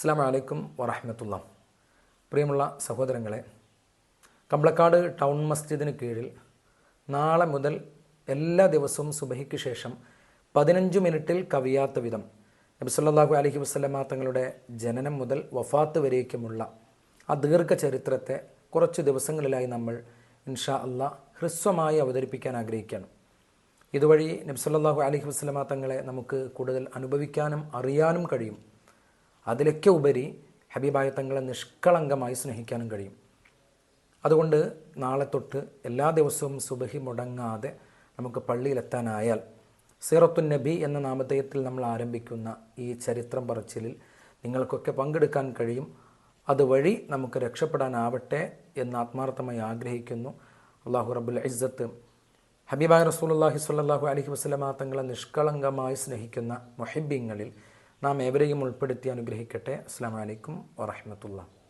അസ്സലാമു അലൈക്കും വറഹ്മത്തുള്ളാഹി. പ്രിയമുള്ള സഹോദരങ്ങളെ, കമ്പളക്കാട് ടൗൺ മസ്ജിദിന് കീഴിൽ നാളെ മുതൽ എല്ലാ ദിവസവും സുബഹിക്ക് ശേഷം 15 മിനിറ്റിൽ കവിയാത്ത വിധം നബി സല്ലല്ലാഹു അലൈഹി വസല്ലമ തങ്ങളുടെ ജനനം മുതൽ വഫാത്ത് വരേക്കുമുള്ള ആ ദീർഘചരിത്രത്തെ കുറച്ച് ദിവസങ്ങളിലായി നമ്മൾ ഇൻഷാ അല്ലാഹ് ഹ്രസ്വമായി അവതരിപ്പിക്കാൻ ആഗ്രഹിക്കുകയാണ്. ഇതുവഴി നബി സല്ലല്ലാഹു അലൈഹി വസല്ലമ തങ്ങളെ നമുക്ക് കൂടുതൽ അനുഭവിക്കാനും അറിയാനും കഴിയും. അതിലൊക്കെ ഉപരി ഹബീബായ തങ്ങളെ നിഷ്കളങ്കമായി സ്നേഹിക്കാനും കഴിയും. അതുകൊണ്ട് നാളെ തൊട്ട് എല്ലാ ദിവസവും സുബഹി മുടങ്ങാതെ നമുക്ക് പള്ളിയിലെത്താനായാൽ സീറത്തുൻ നബി എന്ന നാമധേയത്തിൽ നമ്മൾ ആരംഭിക്കുന്ന ഈ ചരിത്രം പറച്ചിലിൽ നിങ്ങൾക്കൊക്കെ പങ്കെടുക്കാൻ കഴിയും. അതുവഴി നമുക്ക് രക്ഷപ്പെടാനാവട്ടെ എന്ന് ആത്മാർത്ഥമായി ആഗ്രഹിക്കുന്നു. അല്ലാഹു റബ്ബുൽ ഇസ്സത്ത് ഹബീബായ റസൂലുള്ളാഹി സ്വല്ലല്ലാഹു അലൈഹി വസല്ലമ തങ്ങളെ നിഷ്കളങ്കമായി സ്നേഹിക്കുന്ന മുഹിബ്ബീങ്ങളിൽ നാം ഏവരെയും ഉൾപ്പെടുത്തി അനുഗ്രഹിക്കട്ടെ. അസ്സലാമു അലൈക്കും വറഹ്മത്തുള്ളാഹി.